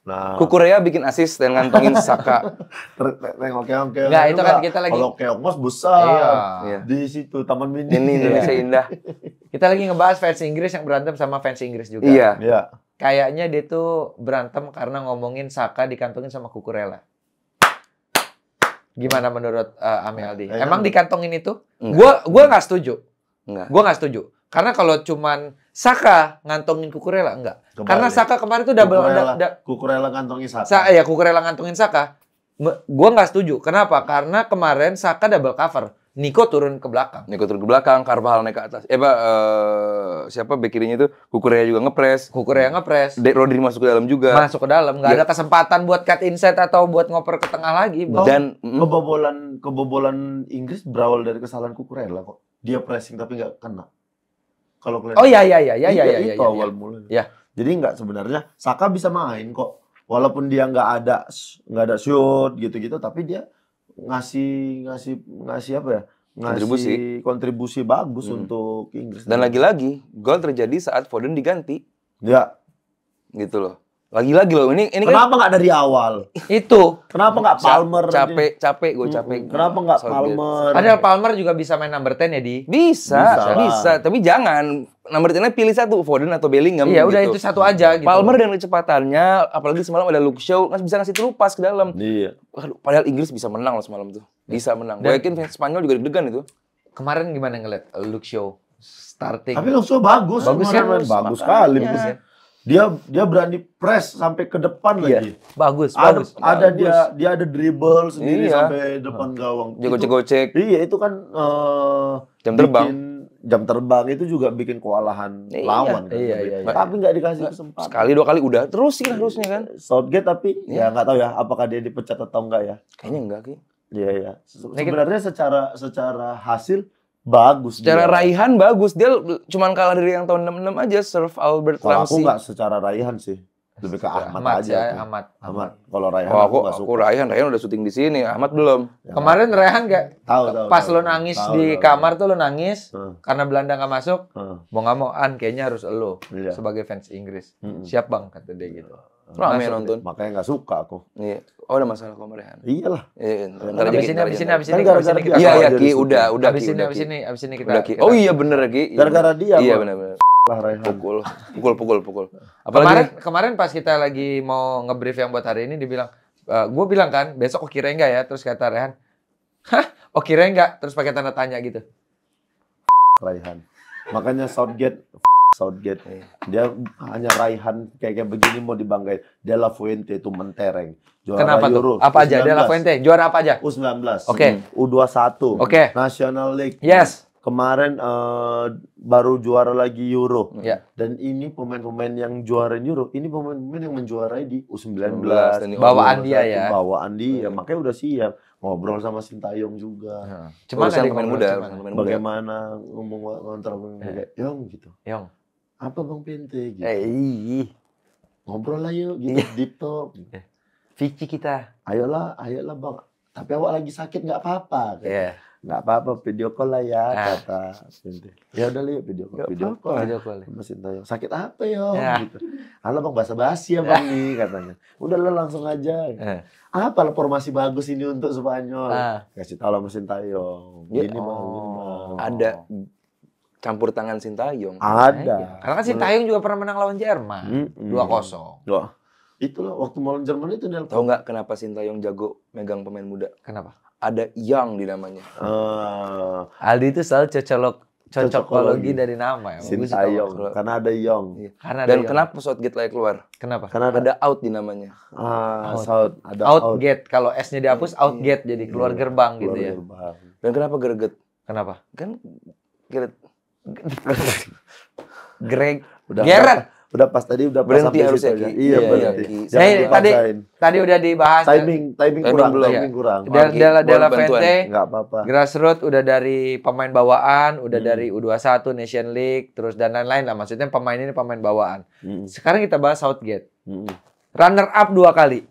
Nah, Kukurea bikin asis dan ngantongin Saka. Nengok-nengok. Nggak, itu kan kita lagi. Kalau keong mas besar. Iya. Di situ Taman Mini. Ini Indonesia indah. Kita lagi ngebahas fans Inggris yang berantem sama fans Inggris juga. Iya. Iya. Kayaknya dia tuh berantem karena ngomongin Saka dikantongin sama Cucurella. Gimana menurut Ami Aldi? Emang dikantongin itu? Gua nggak setuju. Gua nggak setuju. Karena kalau cuman Saka ngantongin Cucurella enggak. Kembali. Karena Saka kemarin tuh double Cucurella ngantongin Saka. Ya Cucurella ngantongin Saka. Gua nggak setuju. Kenapa? Karena kemarin Saka double cover. Nico turun ke belakang. Carvajal naik ke atas. Siapa bek kirinya itu? Cucurella juga ngepres. Rodri masuk ke dalam juga. Masuk ke dalam. Nggak ada kesempatan buat cut inside atau buat ngoper ke tengah lagi. Dan kebobolan Inggris berawal dari kesalahan Cucurella kok. Dia pressing tapi nggak kena. Kalau kalian Oh iya. Itu awal mulai. Ya. Jadi nggak sebenarnya Saka bisa main kok. Walaupun dia nggak ada shoot gitu-gitu, tapi dia ngasih apa ya? Kontribusi bagus untuk Inggris. Dan lagi-lagi gol terjadi saat Foden diganti. Ya. Gitu loh. Lagi-lagi loh. Ini kenapa nggak dari awal? Itu. Kenapa nggak Palmer? Capek. Kenapa nggak Palmer? Padahal Palmer juga bisa main number 10 ya, Di? Bisa. Tapi jangan nomor 10-nya pilih satu, Foden atau Bellingham. Iya, udah gitu. itu satu aja gitu. Palmer dengan kecepatannya, apalagi semalam ada Luke Shaw, bisa ngasih through pass ke dalam. Iya. Padahal Inggris bisa menang loh semalam tuh. Bisa menang. Gue yakin fans Spanyol juga deg-degan itu. Kemarin gimana ngeliat Luke Shaw starting? Tapi Luke Shaw bagus kan? Bagus sekali. Dia berani press sampai ke depan lagi. Bagus. Ada dia ada dribble sendiri sampai depan gawang. Gocek-gocek. Iya, itu kan jam terbang itu juga bikin kewalahan lawan kan. Iya. Tapi nggak dikasih kesempatan. Sekali 2 kali udah terus sih harusnya kan. Southgate tapi ya nggak tahu ya apakah dia dipecat atau enggak ya. Kayaknya enggak Ki. Iya. Sebenarnya secara hasil bagus. Secara raihan bagus. Dia cuman kalah dari yang tahun 66 aja, Sir Albert Ramsey. Kalau aku Ramsey. nggak secara raihan sih. Lebih ke Ahmad aja. Ahmad. Kalau Raihan aku Raihan udah syuting di sini. Ahmad belum. Kemarin Raihan nggak? Tahu. Pas lo nangis di kamar tuh lo nangis karena Belanda nggak masuk. Mau nggak mau kayaknya harus lo sebagai fans Inggris. Siap bang kata dia gitu. Rame nonton. Makanya nggak suka aku. Iya. Oh, ada masalah sama Raihan. Iyalah. Abis ini kita. Iya Ki, udah Abis ini kita. Oh iya bener Ki. Gara-gara dia. Iya bener. Pukul. Kemarin pas kita lagi mau ngebrief yang buat hari ini dibilang, gue bilang kan besok Oki enggak ya, terus kata Rehan, Oki enggak, terus pakai tanda tanya gitu. Raihan. Makanya Southgate dia hanya Raihan kayak begini mau dibanggain. De La Fuente itu mentereng. Juara Kenapa Euro, tuh? Apa aja? De La Fuente juara apa aja? U19. Oke. U21. Oke. National League. Yes. Kemarin baru juara lagi Euro. Ya. Dan ini pemain-pemain yang juara Euro, ini pemain-pemain yang menjuarai di U19. Bawaan dia ya. Bawaan dia, makanya udah siap. Ngobrol sama Sintayong juga. Cuman ada pemain muda. Bagaimana ngomong kontrak kayak Yong gitu. Yong. Apa Bang Pente gitu. Ngobrol lah yuk gitu, deep talk. Vici kita. Ayolah Bang. Tapi awak lagi sakit nggak apa-apa. Iya. Nggak apa-apa, video call lah ya, kata Pente. Ya udah lihat video call. Mas Sintayong. Sakit apa Yong? Gitu. Alah Bang, basa-basi ya Bang nih katanya. Udah lah langsung aja. Apa lah formasi bagus ini untuk Spanyol? Kasih tahu lah Mas Sintayong. Gini Bang. Ada campur tangan Sintayong. Ada. Karena kan Sintayong juga pernah menang lawan Jerman. 2-0. Wah. Itulah waktu melawan Jerman itu nelpon. Tahu nggak kenapa Sintayong jago megang pemain muda? Kenapa? Ada Young di namanya. Aldi itu selalu cocokologi dari nama ya. Sintayong. Karena ada Young. Dan kenapa Southgate lagi keluar? Kenapa? Karena ada out di namanya. Ada Outgate. Kalau S-nya dihapus, outgate jadi keluar gerbang gitu ya. Dan kenapa greget? Kenapa? Kan Gerrit. Gerrit. Udah pas tadi udah pas berhenti harusnya Ki. Iya berhenti. Tadi udah dibahas. Timing kurang. De La Fuente, nggak apa-apa. Grassroots udah dari pemain bawaan, udah dari U21 Nation League, terus dan lain-lain lah. Maksudnya pemain ini pemain bawaan. Sekarang kita bahas Southgate. Runner up 2 kali.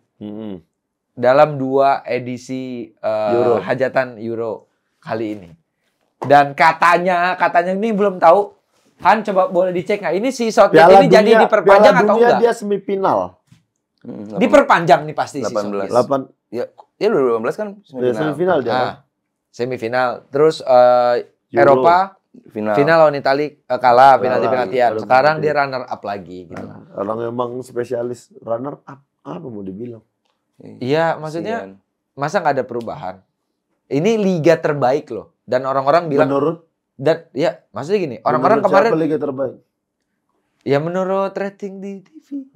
Dalam 2 edisi hajatan Euro kali ini. Dan katanya ini belum tahu Han coba boleh dicek nggak? Ini si Southgate ini jadi diperpanjang atau enggak? Dia semifinal. Diperpanjang nih pasti 18. si 8. Ya 2018 kan Semifinal dia. Semifinal. Terus Eropa final lawan Italia kalah penalti-penaltian. Sekarang dia runner up lagi gitu. Orang emang spesialis runner up. Apa mau dibilang? Iya, maksudnya masa nggak ada perubahan? Ini liga terbaik loh. Dan orang-orang bilang maksudnya gini, orang-orang kemarin siapa liga terbaik? Ya menurut rating di TV.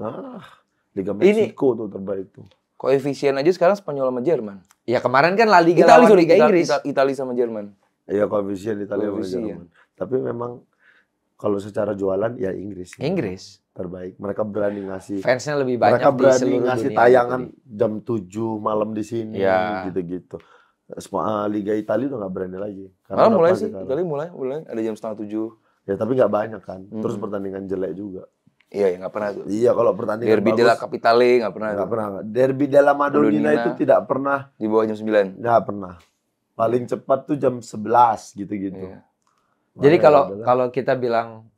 Liga Meksiko tuh terbaik tuh. Koefisien aja sekarang Spanyol sama Jerman. Ya kemarin kan La Liga lawan Liga Inggris. Italia sama Jerman. Iya, koefisien Italia sama Jerman. Tapi memang kalau secara jualan ya Inggris. Inggris terbaik. Mereka berani ngasih. Fansnya lebih banyak. Mereka berani ngasih tayangan gitu jam 7 malam di sini, gitu-gitu. Liga Italia udah nggak berani lagi. Karena mulai sih, Italia mulai ada jam 6:30. Ya tapi nggak banyak kan. Terus pertandingan jelek juga. Iya, nggak pernah tuh. Iya, kalau pertandingan Derby della Capitale nggak pernah. Nggak pernah. Derby della Madonnina itu tidak pernah. Di bawah jam 9. Nggak pernah. Paling cepat tuh jam 11 gitu-gitu. Iya. Jadi kalau kita bilang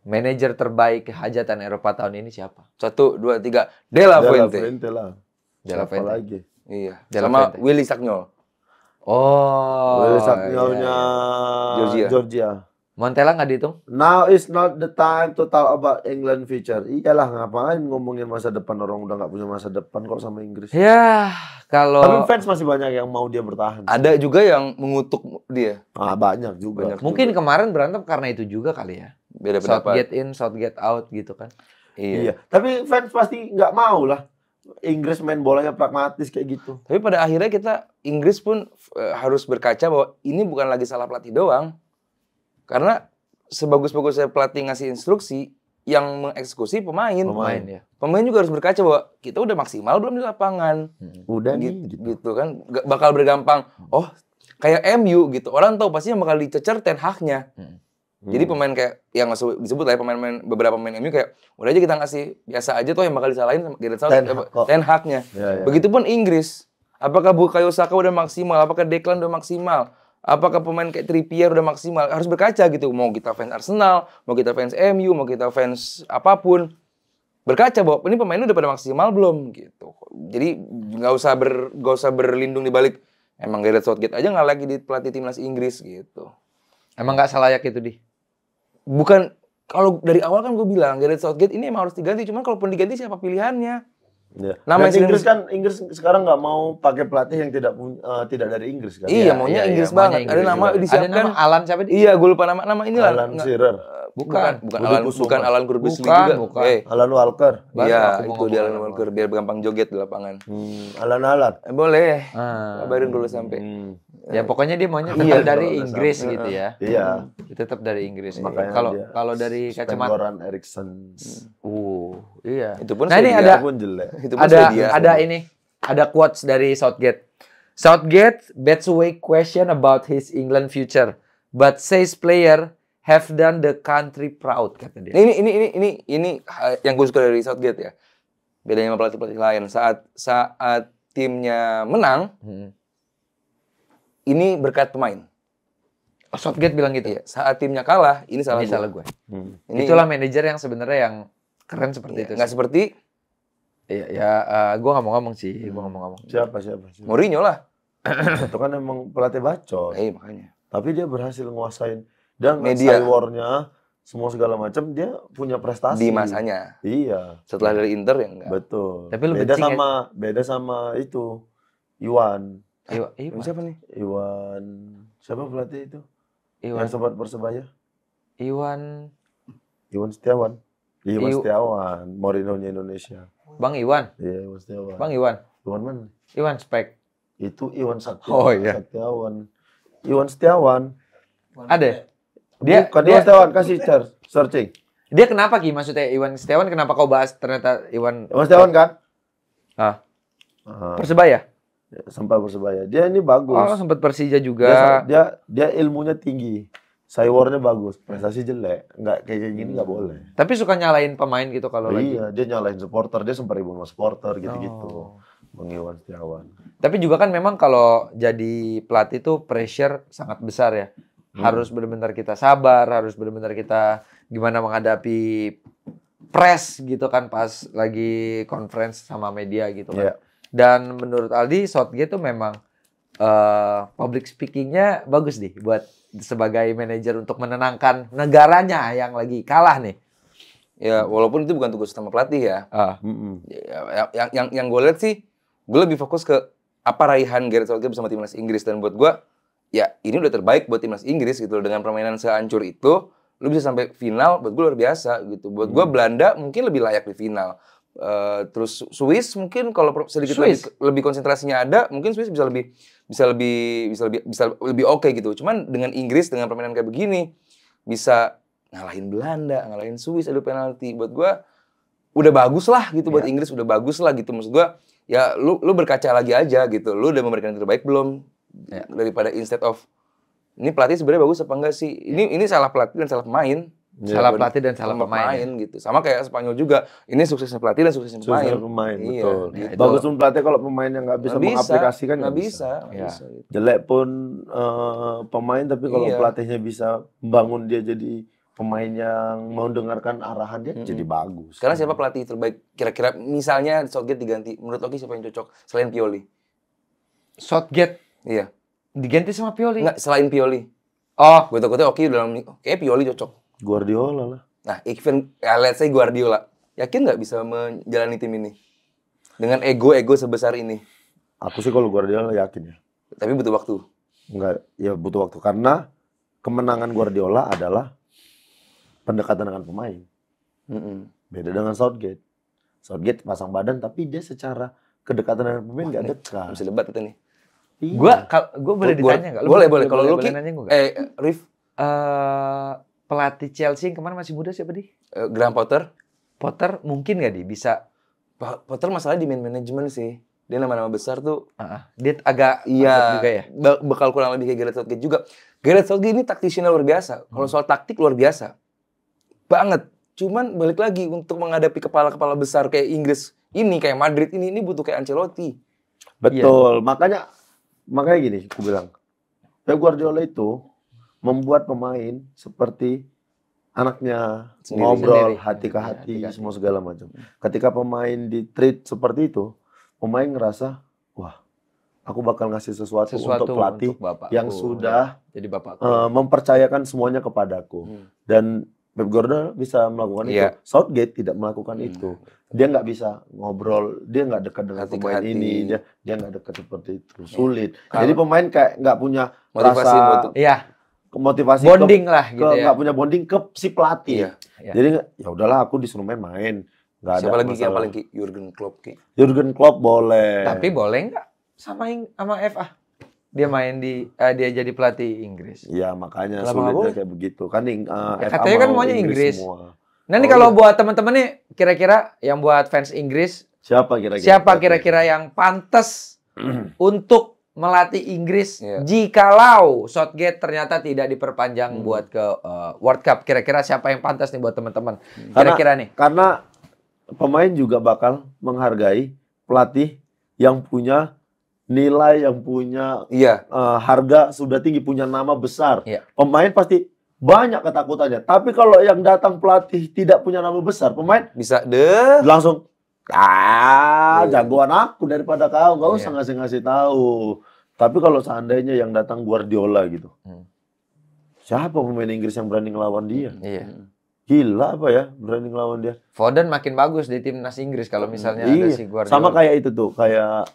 manajer terbaik hajatan Eropa tahun ini siapa? 1, 2, 3. De La Fuente. De La Fuente lagi. Iya. Sama Willy Sagnol. Willy Sagnolnya Georgia. Montella nggak dihitung? Now is not the time to talk about England future. Iyalah, ngapain ngomongin masa depan, orang udah nggak punya masa depan kok sama Inggris. Ya, tapi fans masih banyak yang mau dia bertahan. Ada juga yang mengutuk dia. Banyak juga. Mungkin kemarin berantem karena itu juga kali ya. Beda pendapat. Southgate in, Southgate out gitu kan. Iya. Tapi fans pasti nggak mau lah. Inggris main bolanya pragmatis kayak gitu. Tapi pada akhirnya Inggris pun harus berkaca bahwa ini bukan lagi salah pelatih doang. Karena sebagus-bagusnya pelatih ngasih instruksi, yang mengeksekusi pemain ya. Pemain juga harus berkaca bahwa kita udah maksimal belum di lapangan. Udah gitu kan. Gak bakal bergampang. Oh, kayak MU gitu. Orang tahu pasti yang bakal dicecer Ten Hag-nya. Jadi pemain kayak yang disebut lah ya, beberapa pemain MU kayak udah aja kita ngasih biasa aja tuh yang bakal disalahin sama Gareth Southgate, Ten Hag-nya. Begitupun Inggris. Apakah Bukayo Saka udah maksimal? Apakah Declan udah maksimal? Apakah pemain kayak Trippier udah maksimal? Harus berkaca gitu. Mau kita fans Arsenal, mau kita fans MU, mau kita fans apapun. Berkaca bahwa ini pemain udah pada maksimal belum gitu. Jadi nggak usah berlindung di balik emang Gareth Southgate aja nggak lagi di pelatih timnas Inggris gitu. Emang nggak salayak itu Bukan, kalau dari awal kan gue bilang Gareth Southgate ini emang harus diganti. Cuman kalaupun diganti siapa pilihannya? Ya. Inggris sekarang nggak mau pakai pelatih yang tidak dari Inggris kan? Iya, maunya Inggris banget. Ada nama disiapkan. Ada nama Alan siapa? Iya, gue lupa nama inilah. Alan Shearer. Bukan Alan Kurbisley juga. Bukan. Alan Walker. Iya, itu dia Alan Walker biar gampang joget di lapangan. Alan. Boleh. Kabarin dulu sampai. Ya pokoknya dia maunya tetap dari Inggris gitu ya. Iya. Tetap dari Inggris. Makanya kalau dari kacamata Goran Eriksson. Iya. Itu pun ini ada ini. Ada quotes dari Southgate. Southgate bets away question about his England future, but says player have done the country proud, kata dia. Ini yang gue suka dari Southgate ya. Bedanya sama pelatih-pelatih lain. Saat timnya menang, ini berkat pemain. Southgate bilang gitu. Iya, saat timnya kalah, ini salah gue. Itulah manajer yang sebenarnya yang keren seperti itu. Nggak seperti gue nggak mau ngomong sih. Siapa? Mourinho lah. Itu kan emang pelatih bacot. Makanya. Tapi dia berhasil nguasain dan media war-nya semua segala macam, dia punya prestasi di masanya. Iya. Setelah dari Inter ya enggak. Betul. Tapi beda sama itu Iwan. Siapa nih? Iwan. Siapa pelatih itu? Iwan. Yang sempat Persebaya? Iwan Setiawan. Setiawan. Mourinho-nya Indonesia. Bang Iwan. Iya, Iwan Setiawan. Bang Iwan. Iwan mana? Iwan Spek. Itu Iwan Setiawan. Oh iya. Iwan Setiawan. Ada. Dia Iwan Setiawan, kasih searching. Dia kenapa Ki? Maksudnya Iwan Setiawan kenapa kau bahas ternyata Iwan Setiawan kan? Persebaya. Sempat Persebaya. Dia ini bagus. Sempat Persija juga. Dia ilmunya tinggi. Saywornya bagus, prestasi jelek. Nggak kayak gini nggak boleh. Tapi suka nyalain pemain gitu kalau lagi. Iya, dia nyalain supporter, dia sempat ribut sama supporter gitu-gitu. Bang Iwan Setiawan. Tapi juga kan memang kalau jadi pelatih tuh pressure sangat besar ya. Harus benar-benar kita sabar, harus benar-benar kita gimana menghadapi press gitu kan pas lagi conference sama media gitu kan. Dan menurut Aldi, Southgate tuh memang public speaking-nya bagus nih buat sebagai manajer untuk menenangkan negaranya yang lagi kalah nih. Ya, walaupun itu bukan tugas utama pelatih ya. Yang gue lihat sih, gue lebih fokus ke apa raihan Gareth Southgate bersama timnas Inggris. Dan buat gue, ya ini udah terbaik buat timnas Inggris gitu. Dengan permainan sehancur itu, lu bisa sampai final, buat gue luar biasa gitu. Buat gue Belanda mungkin lebih layak di final. Terus Swiss mungkin kalau sedikit lebih konsentrasinya ada, mungkin Swiss bisa lebih oke gitu. Cuman dengan Inggris dengan permainan kayak begini bisa ngalahin Belanda, ngalahin Swiss adu penalti. Buat gua udah bagus lah gitu buat Inggris, udah bagus lah gitu. Maksud gua ya lu berkaca lagi aja gitu. Lu udah memberikan yang terbaik belum? Daripada instead of ini pelatih sebenarnya bagus apa enggak sih? Ini salah pelatih dan salah pemain. Salah pelatih dan salah pemain gitu. Sama kayak Spanyol juga. Ini suksesnya pelatih dan suksesnya pemain. Suksesnya pemain, betul. Gitu. Bagus pun pelatih kalau pemainnya nggak bisa mengaplikasikan nggak bisa. Gitu. Jelek pun pemain, tapi kalau pelatihnya bisa membangun dia jadi pemain yang mau dengarkan arahan dia, jadi bagus. Sekarang siapa pelatih terbaik? Kira-kira misalnya Southgate diganti, menurut Oki siapa yang cocok selain Pioli? Southgate? Iya. Diganti sama Pioli? Enggak, selain Pioli. Oh, gue takutnya Oki udah kayak Pioli cocok. Guardiola lah. Nah, even let's say Guardiola, yakin nggak bisa menjalani tim ini dengan ego sebesar ini? Aku sih kalau Guardiola yakin ya. Tapi butuh waktu. Enggak, ya butuh waktu karena kemenangan Guardiola adalah pendekatan dengan pemain. Beda dengan Southgate. Southgate pasang badan tapi dia secara kedekatan dengan pemain nggak dekat. Bisa debat kita nih. Iya. Gue boleh ditanya nggak? Boleh. Kalau lu Rif, pelatih Chelsea yang kemarin masih muda siapa di? Graham Potter. Potter mungkin nggak bisa? Potter masalahnya di manajemen sih. Dia nama-nama besar tuh. Dia agak juga ya. Bakal kurang lebih kayak Gareth Southgate juga. Gareth Southgate ini taktisinya luar biasa. Kalau soal taktik luar biasa. Banget. Cuman balik lagi untuk menghadapi kepala-kepala besar kayak Inggris ini, kayak Madrid ini butuh kayak Ancelotti. Betul. Makanya gini, aku bilang. Pep Guardiola itu membuat pemain seperti anaknya, ngobrol hati ke hati, semua segala macam. Ketika pemain di-treat seperti itu, pemain ngerasa, wah, aku bakal ngasih sesuatu untuk pelatih untuk yang sudah jadi mempercayakan semuanya kepadaku. Dan Pep Guardiola bisa melakukan itu. Southgate tidak melakukan itu. Dia nggak bisa ngobrol, dia nggak dekat dengan pemain ini, dia nggak dekat seperti itu. Sulit. Jadi pemain kayak nggak punya motivasi rasa motivasi bonding lah gitu ya. Nggak punya bonding ke si pelatih. Jadi ya udahlah aku disuruh main. Nggak siapa ada lagi yang paling Jurgen Klopp? Jurgen Klopp boleh. Tapi boleh nggak sama FA? Dia main dia jadi pelatih Inggris. Iya, makanya sulitnya kayak begitu. Kan katanya kan maunya Inggris. Nanti kalau buat teman-teman nih, kira-kira yang buat fans Inggris, siapa kira-kira yang pantas untuk melatih Inggris jikalau Southgate ternyata tidak diperpanjang buat ke World Cup? Kira-kira siapa yang pantas nih buat teman-teman? Kira-kira nih. Karena pemain juga bakal menghargai pelatih yang punya nilai, yang punya harga sudah tinggi, punya nama besar. Pemain pasti banyak ketakutannya. Tapi kalau yang datang pelatih tidak punya nama besar, pemain bisa langsung jagoan aku daripada kau, gak usah ngasih tahu. Tapi kalau seandainya yang datang Guardiola gitu, siapa pemain Inggris yang berani ngelawan dia? Gila apa ya berani ngelawan dia? Foden makin bagus di timnas Inggris kalau misalnya ada si Guardiola. Sama kayak itu tuh, kayak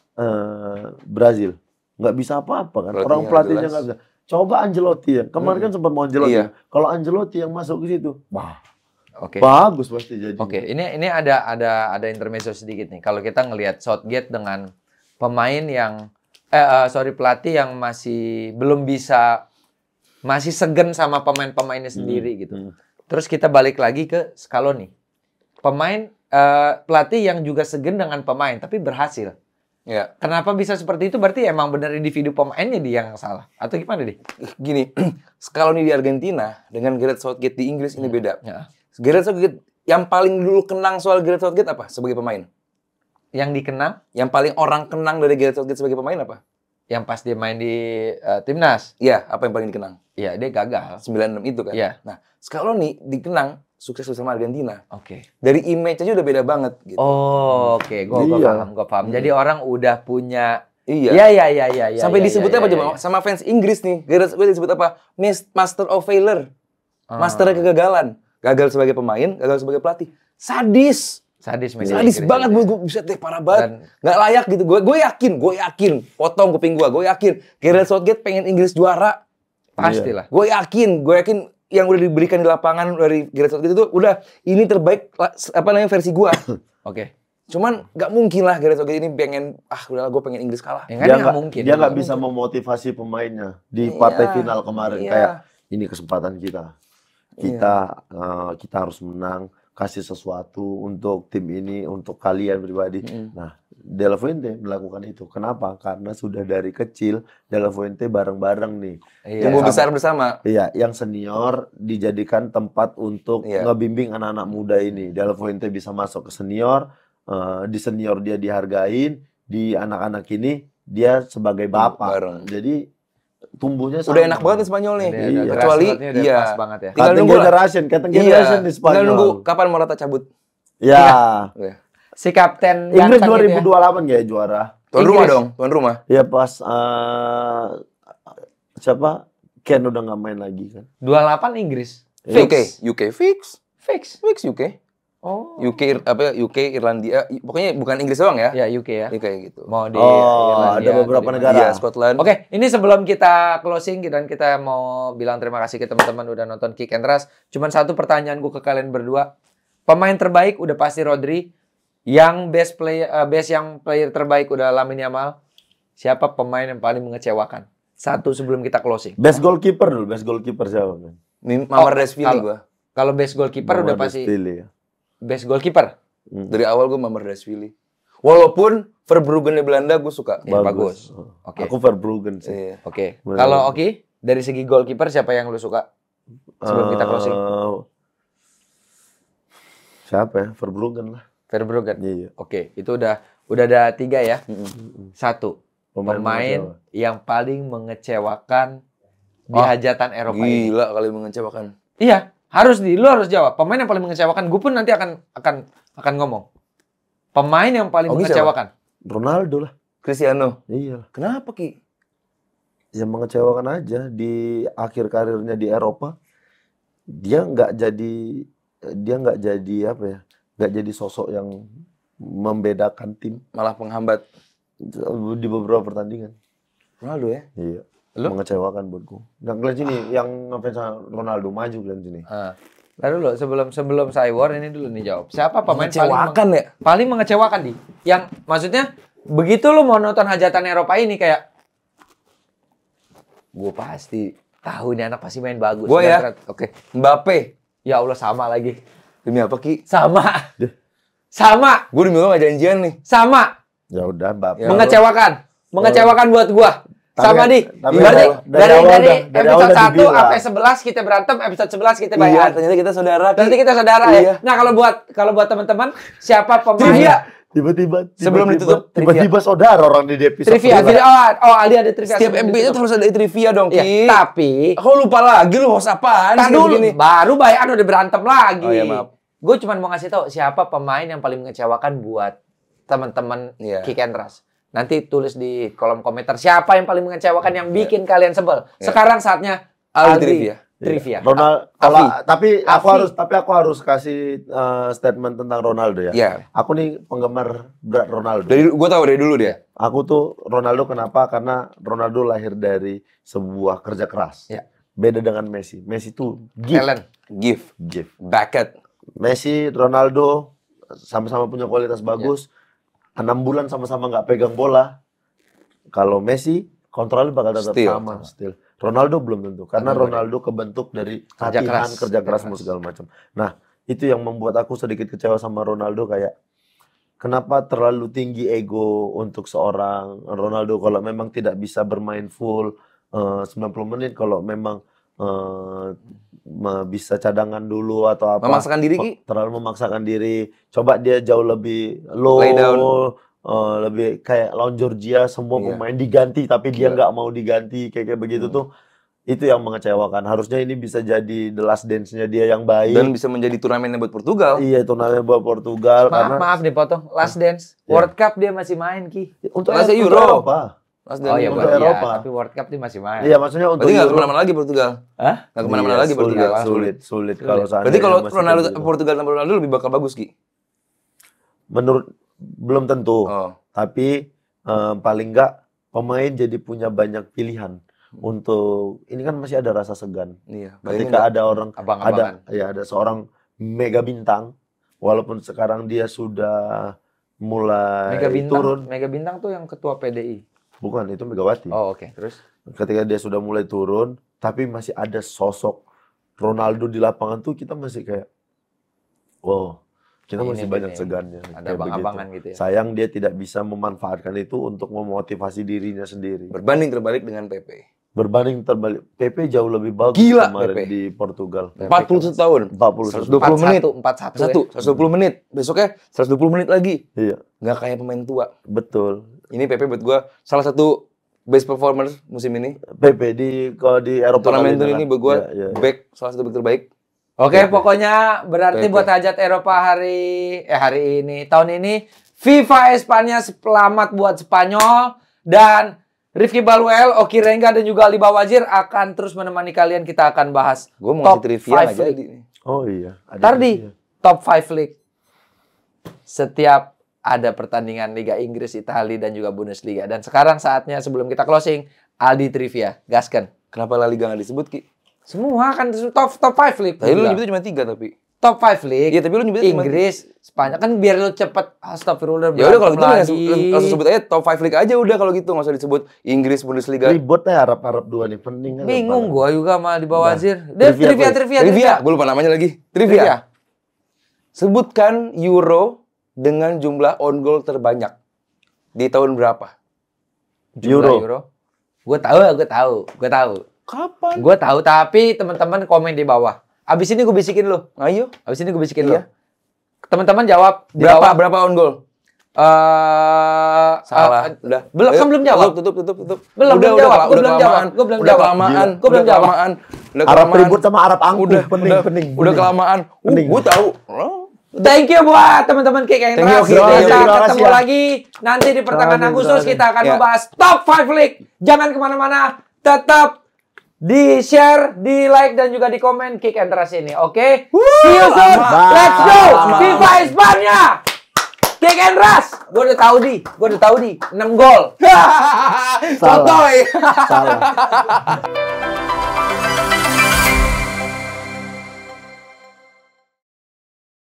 Brazil, nggak bisa apa-apa kan? Orang pelatihnya nggak bisa. Coba Ancelotti ya, kemarin kan sempat mau Ancelotti. Kalau Ancelotti yang masuk ke situ, bagus pasti jadi. Ini ada intermezzo sedikit nih. Kalau kita ngelihat Southgate dengan pemain yang pelatih yang masih belum bisa, masih segan sama pemain-pemainnya sendiri gitu. Terus kita balik lagi ke Scaloni. Pelatih yang juga segan dengan pemain tapi berhasil. Kenapa bisa seperti itu? Berarti emang benar individu pemainnya dia yang salah atau gimana deh? Gini, Scaloni di Argentina dengan Gareth Southgate di Inggris ini beda. Gareth Southgate yang paling dulu kenang soal Gareth Southgate apa sebagai pemain? Yang dikenang? Yang paling orang kenang dari Gareth Southgate sebagai pemain apa? Yang pas dia main di timnas. Iya, apa yang paling dikenang? Iya, dia gagal. 96 itu kan. Iya. Nah, Scaloni dikenang sukses bersama Argentina. Oke. Dari image aja udah beda banget gitu. Oh, oke. Gue paham. Jadi orang udah punya. Iya. Iya. Sampai disebutnya apa coba sama fans Inggris nih. Gareth Bale disebut apa? Master of failure. Master kegagalan. Gagal sebagai pemain, gagal sebagai pelatih. Sadis banget, gue bisa parah banget. Nggak layak gitu. Gue yakin. Potong kuping gue yakin. Gareth Southgate pengen Inggris juara. Pastilah. Gue yakin yang udah diberikan di lapangan dari Gareth Southgate itu udah ini terbaik versi gue. Oke. Cuman nggak mungkin lah Gareth Southgate ini pengen udahlah gue pengen Inggris kalah. Dia nggak bisa memotivasi pemainnya di partai final kemarin kayak ini kesempatan kita. Kita harus menang, kasih sesuatu untuk tim ini, untuk kalian pribadi. Nah, De La Fuente melakukan itu. Kenapa? Karena sudah dari kecil De La Fuente bareng-bareng nih. Tumbuh besar bersama. Iya, yang senior dijadikan tempat untuk ngebimbing anak-anak muda ini. De La Fuente bisa masuk ke senior, di senior dia dihargain, di anak-anak ini dia sebagai bapak. Jadi tumbuhnya udah enak banget nih Spanyol nih. Kecuali pas banget ya. Tinggal nunggu generation di Spanyol. Tinggal nunggu kapan Morata cabut. Ya. Si kapten Inggris 2028 ya juara. Tuan rumah dong, tuan rumah. Ya pas siapa? Ken udah nggak main lagi kan. 28 Inggris. UK fix UK. Oh. UK Irlandia, pokoknya bukan Inggris doang ya. Ya UK ya. UK gitu. Mau di Irlandia, ada beberapa negara. Iya, Scotland. Oke, ini sebelum kita closing dan kita mau bilang terima kasih ke teman-teman udah nonton Kick and Rush. Cuman satu pertanyaan gue ke kalian berdua. Pemain terbaik udah pasti Rodri. Yang best player terbaik udah Lamine Yamal. Siapa pemain yang paling mengecewakan? Satu sebelum kita closing. Best goalkeeper siapa kan? Mamardaishvili gua. Kalau best goalkeeper udah pasti ya. Best goalkeeper. Dari awal gue Mamardaishvili. Walaupun Verbruggen di Belanda gue suka. Ya, bagus. Oke. Aku Verbruggen sih. Oke. Kalau Oki, dari segi goalkeeper siapa yang lu suka? Sebelum kita closing. Siapa ya? Verbruggen lah. Verbruggen. Iya. Oke, itu udah ada 3 ya. Satu. Pemain yang paling mengecewakan di hajatan Eropa ini. Gila kali mengecewakan. Iya. Lu harus jawab. Pemain yang paling mengecewakan. Gue pun nanti akan ngomong. Pemain yang paling mengecewakan. Siapa? Ronaldo lah. Cristiano. Iya. Kenapa Ki? Ya mengecewakan aja di akhir karirnya di Eropa. Dia nggak jadi apa ya? Nggak jadi sosok yang membedakan tim. Malah penghambat di beberapa pertandingan. Ronaldo ya? Iya. Lu? Mengecewakan buatku. Yang kalian sini, yang ngefans Ronaldo maju kalian sini. Lalu dulu sebelum Cywar ini dulu nih jawab. Siapa pemain paling mengecewakan di? Yang maksudnya begitu lu mau nonton hajatan Eropa ini kayak gue pasti tahu ini anak pasti main bagus. Gue ya. Oke. Mbappe. Ya Allah sama lagi. Demi apa Ki? Sama. Gue demi apa gak janjian nih? Sama. Ya udah Mbappe. Mengecewakan buat gue. Sama di. Berarti dari episode 1 sampai 11 kita berantem, episode 11 kita bayar. Iya, ternyata kita saudara. Berarti kita saudara ya. Nah, kalau buat teman-teman, siapa pemain? Tiba-tiba tiba-tiba saudara orang di episode. Trivia. Ali ada trivia. Setiap MB itu harus ada trivia dong, Ki. Ya, tapi kok lupa lagi lu host apaan sih begini? Baru bayan udah berantem lagi. Oh ya, maaf. Gue cuma mau ngasih tahu siapa pemain yang paling mengecewakan buat teman-teman Kick and Rush. Nanti tulis di kolom komentar siapa yang paling mengecewakan yang bikin kalian sebel. Sekarang saatnya Aldi trivia. Ronaldo. Tapi aku harus kasih statement tentang Ronaldo ya. Yeah. Aku nih penggemar berat Ronaldo. Gue tahu dari dulu dia. Aku tuh Ronaldo kenapa? Karena Ronaldo lahir dari sebuah kerja keras. Yeah. Beda dengan Messi. Messi tuh Give. Backet. Messi, Ronaldo sama-sama punya kualitas bagus. 6 bulan sama-sama nggak pegang bola. Kalau Messi kontrolnya bakal tetap sama. Still. Ronaldo belum tentu. Karena Ronaldo kebentuk dari latihan, kerja keras segala macam. Nah, itu yang membuat aku sedikit kecewa sama Ronaldo kayak kenapa terlalu tinggi ego untuk seorang Ronaldo kalau memang tidak bisa bermain full 90 menit kalau memang bisa cadangan dulu atau apa. Memaksakan diri Ki? Terlalu memaksakan diri. Coba dia jauh lebih low. Lay down. lebih kayak lawan Georgia semua pemain diganti tapi dia nggak mau diganti kayak begitu tuh. Itu yang mengecewakan. Harusnya ini bisa jadi the last dance-nya dia yang baik. Dan bisa menjadi turnamennya buat Portugal. Iya, turnamen buat Portugal. Maaf dipotong. Last dance. World Cup dia masih main, Ki. Untuk Eropa. Oh iya, untuk Eropa. Tapi World Cup dia masih main. Iya, maksudnya untuk berarti nggak kemana-mana lagi Portugal. Hah? Nggak kemana-mana lagi Portugal. Sulit kalau seandainya. Berarti kalau Ronaldo Portugal tanpa Ronaldo lebih bakal bagus, Ki? Menurut belum tentu. Tapi paling nggak pemain jadi punya banyak pilihan. Untuk ini kan masih ada rasa segan. Iya. Ketika ada orang Abang-abangan. ada seorang mega bintang, walaupun sekarang dia sudah mulai turun. Mega bintang tuh yang ketua PDI. Bukan, itu Megawati. Oh, oke. Terus ketika dia sudah mulai turun, tapi masih ada sosok Ronaldo di lapangan tuh kita masih kayak wow, kita masih banyak segannya. Ada abang-abangan gitu ya. Sayang dia tidak bisa memanfaatkan itu untuk memotivasi dirinya sendiri. Berbanding terbalik dengan Pepe. Berbanding terbalik, Pepe jauh lebih bagus kemarin Pepe. di Portugal. 41 tahun. 41. 120 menit. 120 menit. Besoknya 120 menit lagi. Iya. Nggak kayak pemain tua. Betul. Ini Pepe buat gua salah satu best performer musim ini. Pepe kalau di Eropa turnamen ini buat gua back salah satu back terbaik. Oke, pokoknya berarti buat hajat Eropa hari ini, tahun ini, FIFA Espanya selamat buat Spanyol, dan Rifki Baluel, Oki Rengga, dan juga Ali Bawazir akan terus menemani kalian. Kita akan bahas gue mau ngasih trivia aja. Oh iya. Tadi top 5 league. Setiap ada pertandingan Liga Inggris, Italia, dan juga Bundesliga. Dan sekarang saatnya sebelum kita closing, Aldi trivia. Gaskan. Kenapa La Liga nggak disebut, Ki? Semua kan top 5 league. Tadi lu nyebutnya cuma 3 tapi. Top 5 league. Iya, tapi lu nyebutnya Inggris, Spanyol, kan biar lu cepet. Astagfirullah. Ya udah kalau gitu langsung sebut aja top 5 league aja udah kalau gitu, nggak usah disebut Inggris, Bundesliga. Ribut ya Arab 2 nih, pening kan. Bingung gua juga sama di Bawazir. Trivia. Gue lupa namanya lagi. Trivia. Sebutkan Euro dengan jumlah on goal terbanyak di tahun berapa? Euro. Gue tahu. Kapan? Gue tahu, tapi teman-teman komen di bawah. Abis ini gue bisikin lo. Ayo. Abis ini gue bisikin lo. Teman-teman jawab di berapa bawah. Berapa on goal? Salah. Udah. Belum jawab. Tutup. Belum jawab. Gue belum jawab. Arab ribut sama Arab angkuh. Pening. Udah kelamaan. Gue tahu. Thank you buat teman-teman Kick and Rush. Kita ketemu lagi nanti di pertengahan Agustus. Kita akan membahas top 5 league. Jangan kemana-mana. Tetap di-share, di-like, dan juga di komen Kick and Rush ini. Oke? See you soon. Let's go. FIFA Espanya. Kick and Rush. Gue udah tahu di 6 gol. Salah.